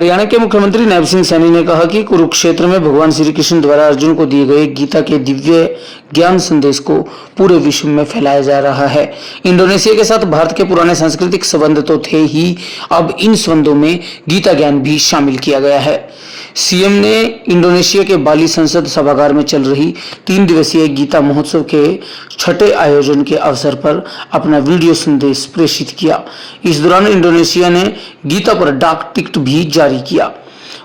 हरियाणा के मुख्यमंत्री नायब सिंह सैनी ने कहा कि कुरुक्षेत्र में भगवान श्री कृष्ण द्वारा अर्जुन को दिए गए गीता के दिव्य ज्ञान संदेश को पूरे विश्व में फैलाया जा रहा है। इंडोनेशिया के साथ भारत के पुराने सांस्कृतिक संबंध तो थे ही, अब इन संबंधों में गीता ज्ञान भी शामिल किया गया है। सीएम ने इंडोनेशिया के बाली संसद सभागार में चल रही 3 दिवसीय गीता महोत्सव के छठे आयोजन के अवसर पर अपना वीडियो संदेश प्रेषित किया। इस दौरान इंडोनेशिया ने गीता पर डाक टिकट भी जारी किया।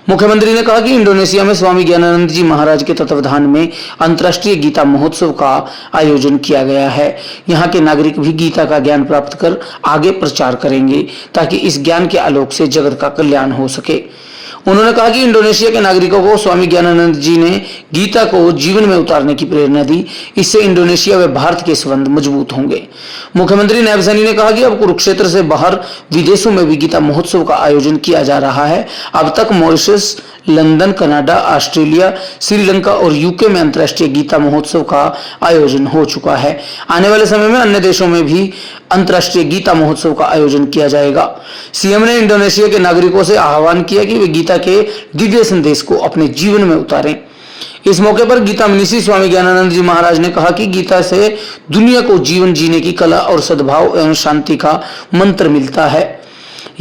मुख्यमंत्री ने कहा कि इंडोनेशिया में स्वामी ज्ञानानंद जी महाराज के तत्वावधान में अंतर्राष्ट्रीय गीता महोत्सव का आयोजन किया गया है। यहाँ के नागरिक भी गीता का ज्ञान प्राप्त कर आगे प्रचार करेंगे ताकि इस ज्ञान के आलोक से जगत का कल्याण हो सके। उन्होंने कहा कि इंडोनेशिया के नागरिकों को स्वामी ज्ञानानंद जी ने गीता को जीवन में उतारने की प्रेरणा दी। इससे इंडोनेशिया व भारत के संबंध मजबूत होंगे। मुख्यमंत्री नायब सैनी ने कहा कि अब कुरुक्षेत्र से बाहर विदेशों में भी गीता महोत्सव का आयोजन किया जा रहा है। अब तक Mauritius, London, Canada, Australia, Sri Lanka और यूके में अंतर्राष्ट्रीय गीता महोत्सव का आयोजन हो चुका है। आने वाले समय में अन्य देशों में भी अंतर्राष्ट्रीय गीता महोत्सव का आयोजन किया जाएगा। सीएम ने इंडोनेशिया के नागरिकों से आह्वान किया कि वे गीता के दिव्य संदेश को अपने जीवन में उतारें। इस मौके पर गीता मनीषी स्वामी ज्ञानानंद जी महाराज ने कहा कि गीता से दुनिया को जीवन जीने की कला और सद्भाव एवं शांति का मंत्र मिलता है।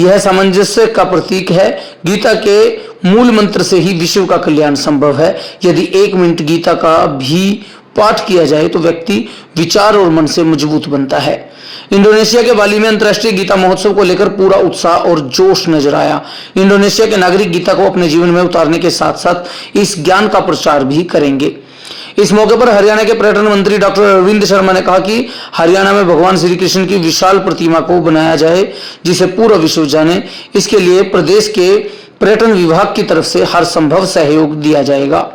यह सामंजस्य का प्रतीक है। गीता के मूल मंत्र से ही विश्व का कल्याण संभव है। यदि 1 मिनट गीता का भी पाठ किया जाए तो व्यक्ति विचार और मन से मजबूत बनता है। इंडोनेशिया के बाली में अंतर्राष्ट्रीय गीता महोत्सव को लेकर पूरा उत्साह और जोश नजर आया। इंडोनेशिया के नागरिक गीता को अपने जीवन में उतारने के साथ साथ इस ज्ञान का प्रचार भी करेंगे। इस मौके पर हरियाणा के पर्यटन मंत्री डॉक्टर अरविंद शर्मा ने कहा कि हरियाणा में भगवान श्री कृष्ण की विशाल प्रतिमा को बनाया जाए जिसे पूरा विश्व जाने। इसके लिए प्रदेश के पर्यटन विभाग की तरफ से हर संभव सहयोग दिया जाएगा।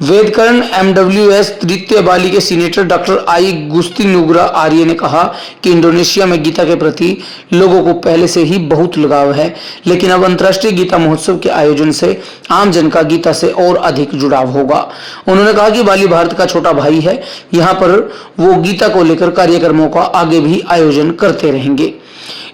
वेदकरण MWS तृतीय बाली के सीनेटर डॉक्टर आई गुस्ती नुगरा आर्य ने कहा कि इंडोनेशिया में गीता के प्रति लोगों को पहले से ही बहुत लगाव है, लेकिन अब अंतर्राष्ट्रीय गीता महोत्सव के आयोजन से आम जन का गीता से और अधिक जुड़ाव होगा। उन्होंने कहा कि बाली भारत का छोटा भाई है। यहाँ पर वो गीता को लेकर कार्यक्रमों का आगे भी आयोजन करते रहेंगे।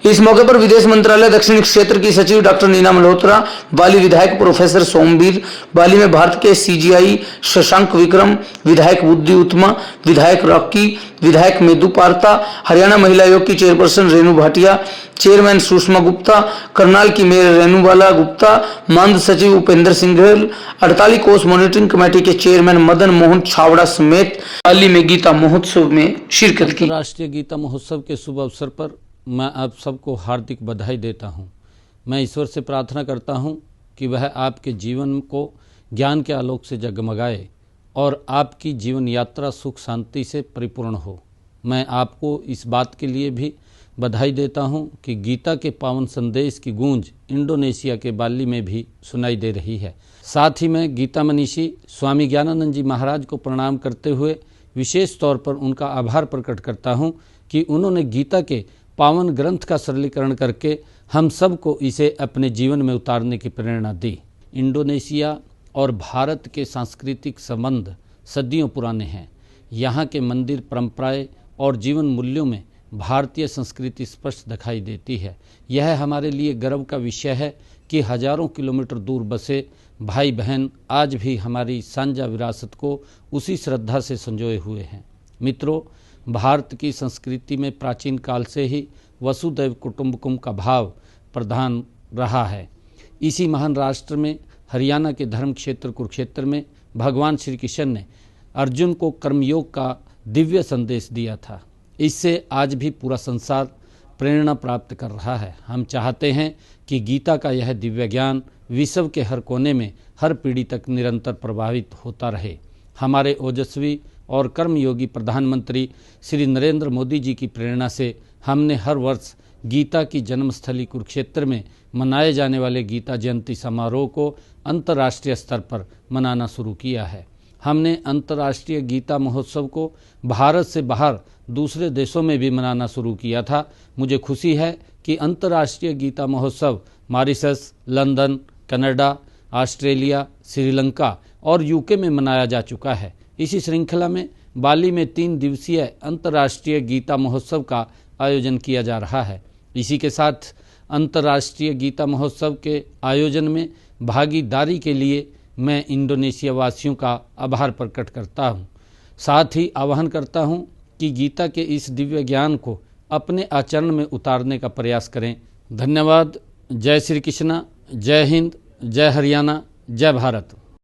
इस मौके पर विदेश मंत्रालय दक्षिण क्षेत्र की सचिव डॉक्टर नीना मल्होत्रा, बाली विधायक प्रोफेसर सोमवीर, बाली में भारत के CGI शशांक विक्रम, विधायक बुद्धि उत्तमा, विधायक रॉकी, विधायक मेदू पार्ता, हरियाणा महिला आयोग की चेयरपर्सन रेणु भाटिया, चेयरमैन सुषमा गुप्ता, करनाल की मेयर रेणुबाला गुप्ता, मानद सचिव उपेंद्र सिंघल, 48 कोष मॉनिटरिंग कमेटी के चेयरमैन मदन मोहन छावड़ा समेत बाली में गीता महोत्सव में शिरकत की। राष्ट्रीय गीता महोत्सव के शुभ अवसर पर मैं आप सबको हार्दिक बधाई देता हूं। मैं ईश्वर से प्रार्थना करता हूं कि वह आपके जीवन को ज्ञान के आलोक से जगमगाए और आपकी जीवन यात्रा सुख शांति से परिपूर्ण हो। मैं आपको इस बात के लिए भी बधाई देता हूं कि गीता के पावन संदेश की गूंज इंडोनेशिया के बाली में भी सुनाई दे रही है। साथ ही मैं गीता मनीषी स्वामी ज्ञानानंद जी महाराज को प्रणाम करते हुए विशेष तौर पर उनका आभार प्रकट करता हूं कि उन्होंने गीता के पावन ग्रंथ का सरलीकरण करके हम सबको इसे अपने जीवन में उतारने की प्रेरणा दी। इंडोनेशिया और भारत के सांस्कृतिक संबंध सदियों पुराने हैं। यहाँ के मंदिर, परंपराएं और जीवन मूल्यों में भारतीय संस्कृति स्पष्ट दिखाई देती है। यह हमारे लिए गर्व का विषय है कि हजारों किलोमीटर दूर बसे भाई बहन आज भी हमारी साझा विरासत को उसी श्रद्धा से संजोए हुए हैं। मित्रों, भारत की संस्कृति में प्राचीन काल से ही वसुदैव कुटुंबकम का भाव प्रधान रहा है। इसी महान राष्ट्र में हरियाणा के धर्म क्षेत्र कुरुक्षेत्र में भगवान श्री कृष्ण ने अर्जुन को कर्मयोग का दिव्य संदेश दिया था। इससे आज भी पूरा संसार प्रेरणा प्राप्त कर रहा है। हम चाहते हैं कि गीता का यह दिव्य ज्ञान विश्व के हर कोने में हर पीढ़ी तक निरंतर प्रभावित होता रहे। हमारे ओजस्वी और कर्मयोगी प्रधानमंत्री श्री नरेंद्र मोदी जी की प्रेरणा से हमने हर वर्ष गीता की जन्मस्थली कुरुक्षेत्र में मनाए जाने वाले गीता जयंती समारोह को अंतर्राष्ट्रीय स्तर पर मनाना शुरू किया है। हमने अंतर्राष्ट्रीय गीता महोत्सव को भारत से बाहर दूसरे देशों में भी मनाना शुरू किया था। मुझे खुशी है कि अंतर्राष्ट्रीय गीता महोत्सव Mauritius, London, Canada, Australia, Sri Lanka और यूके में मनाया जा चुका है। इसी श्रृंखला में बाली में 3 दिवसीय अंतर्राष्ट्रीय गीता महोत्सव का आयोजन किया जा रहा है। इसी के साथ अंतर्राष्ट्रीय गीता महोत्सव के आयोजन में भागीदारी के लिए मैं इंडोनेशिया वासियों का आभार प्रकट करता हूँ। साथ ही आह्वान करता हूँ कि गीता के इस दिव्य ज्ञान को अपने आचरण में उतारने का प्रयास करें। धन्यवाद। जय श्री कृष्णा, जय हिंद, जय हरियाणा, जय भारत।